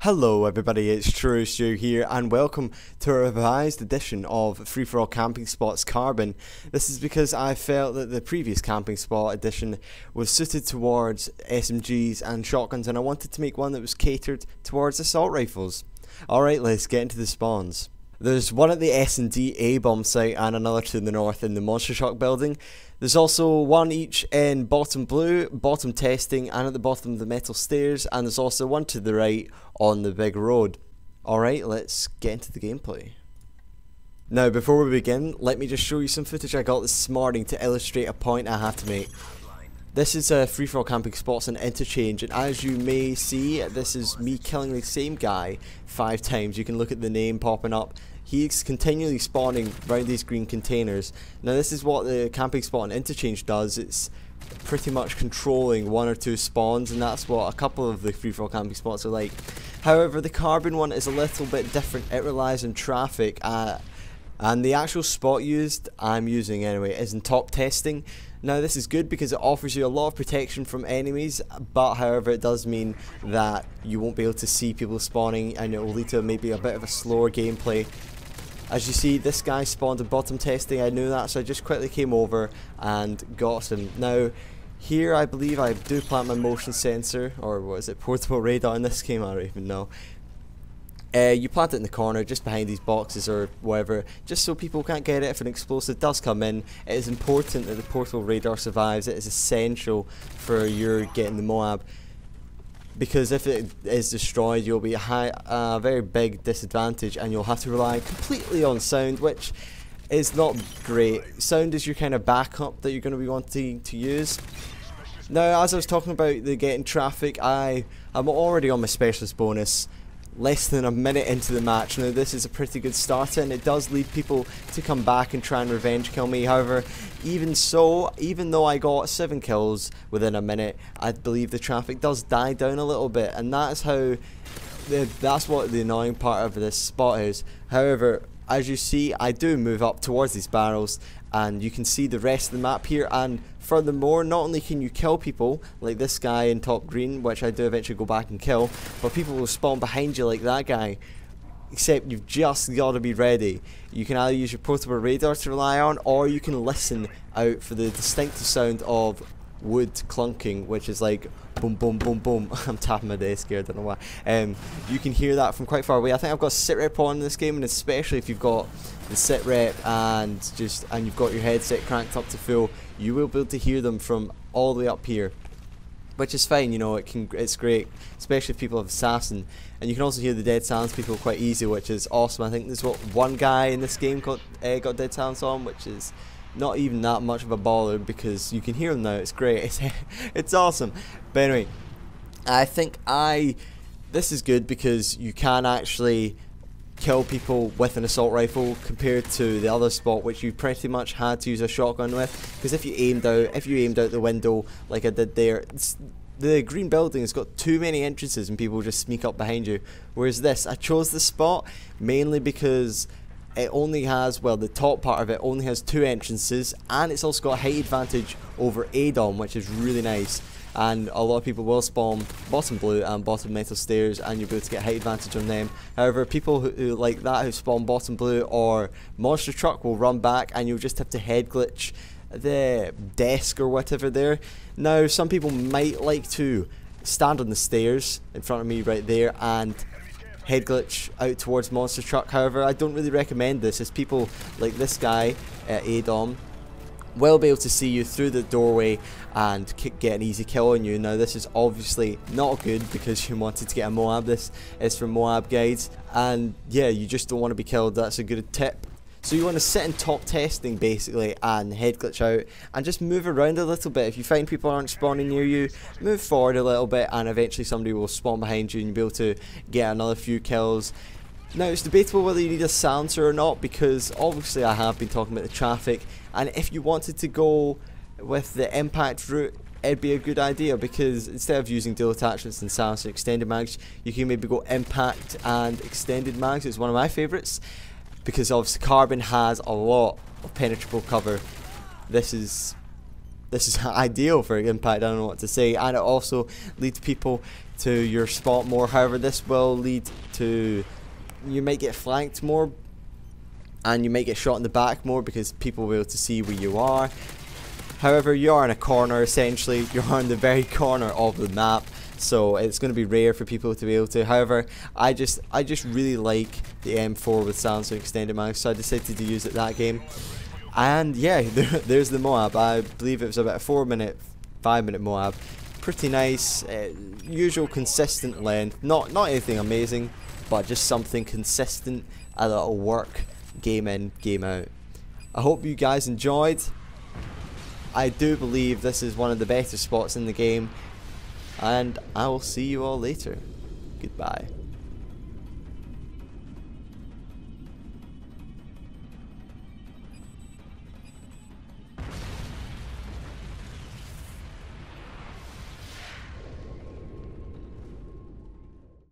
Hello everybody, it's True Stu here and welcome to a revised edition of Free For All Camping Spots Carbon. This is because I felt that the previous camping spot edition was suited towards SMGs and shotguns and I wanted to make one that was catered towards assault rifles. Alright, let's get into the spawns. There's one at the S&D A-bomb site and another to the north in the Monster Truck building. There's also one each in bottom blue, bottom testing, and at the bottom of the metal stairs, and there's also one to the right on the big road. Alright, let's get into the gameplay. Now before we begin, let me just show you some footage I got this morning to illustrate a point I have to make. This is a free for all camping spots and interchange, and as you may see, this is me killing the same guy 5 times. You can look at the name popping up. He's continually spawning around these green containers. Now this is what the camping spot and interchange does. It's pretty much controlling 1 or 2 spawns, and that's what a couple of the free for all camping spots are like. However, the carbon one is a little bit different. It relies on traffic, and the actual spot I'm using anyway, is in top testing. Now this is good because it offers you a lot of protection from enemies, but however it does mean that you won't be able to see people spawning and it will lead to maybe a bit of a slower gameplay. As you see, this guy spawned in bottom testing. I knew that, so I just quickly came over and got him. Now here I believe I do plant my motion sensor, or what is it, portable radar in this game, I don't even know. You plant it in the corner just behind these boxes or whatever, just so people can't get it if an explosive does come in. It is important that the portable radar survives. It is essential for your getting the Moab, because if it is destroyed you'll be a very big disadvantage and you'll have to rely completely on sound, which is not great. Sound is your kind of backup that you're going to be wanting to use. Now as I was talking about the getting traffic, I'm already on my specialist bonus. Less than a minute into the match. Now this is a pretty good starter and it does lead people to come back and try and revenge kill me. However, even so, even though I got 7 kills within a minute, I believe the traffic does die down a little bit, and that's what the annoying part of this spot is. However, as you see, I do move up towards these barrels and you can see the rest of the map here, and furthermore, not only can you kill people like this guy in top green, which I do eventually go back and kill, but people will spawn behind you like that guy, except you've just got to be ready. You can either use your portable radar to rely on, or you can listen out for the distinctive sound of wood clunking, which is like boom boom boom boom. I'm tapping my desk here, I don't know why. You can hear that from quite far away. I think I've got sit rep on in this game, and especially if you've got the sit rep and you've got your headset cranked up to full, you will be able to hear them from all the way up here, which is fine. You know, it's great, especially if people have assassin, and you can also hear the dead silence people quite easy, which is awesome. I think there's one guy in this game got dead silence on, which is not even that much of a baller because you can hear them now. It's great. It's awesome. But anyway, I think this is good because you can actually kill people with an assault rifle compared to the other spot, which you pretty much had to use a shotgun with, because if you aimed out the window like I did there, the green building has got too many entrances and people just sneak up behind you. Whereas this, I chose this spot mainly because it only has, well, the top part of it only has 2 entrances, and it's also got a height advantage over ADOM, which is really nice. And a lot of people will spawn bottom blue and bottom metal stairs, and you'll be able to get height advantage on them. However, people who like that, who spawn bottom blue or monster truck, will run back and you'll just have to head glitch the desk or whatever there. Now some people might like to stand on the stairs in front of me right there and head glitch out towards monster truck. However, I don't really recommend this, as people like this guy at ADOM will be able to see you through the doorway and get an easy kill on you. Now this is obviously not good because you wanted to get a Moab. This is from Moab Guides, and yeah, you just don't want to be killed. That's a good tip. So you want to sit in top testing basically and head glitch out and just move around a little bit. If you find people aren't spawning near you, move forward a little bit and eventually somebody will spawn behind you and you'll be able to get another few kills. Now it's debatable whether you need a silencer or not, because obviously I have been talking about the traffic, and if you wanted to go with the impact route, it'd be a good idea, because instead of using dual attachments and silencer extended mags, you can maybe go impact and extended mags. It's one of my favourites, because obviously carbon has a lot of penetrable cover. This is ideal for impact, I don't know what to say, and it also leads people to your spot more. However, this will lead to you might get flanked more, and you might get shot in the back more because people will be able to see where you are. However, you are in a corner essentially. You're on the very corner of the map, so it's going to be rare for people to be able to. However, I just really like the M4 with Samsung extended mag, so I decided to use it that game. And yeah, there's the Moab. I believe it was about a 5 minute Moab. Pretty nice, usual consistent length. Not anything amazing, but just something consistent and that'll work game in, game out. I hope you guys enjoyed. I do believe this is one of the better spots in the game, and I will see you all later. Goodbye.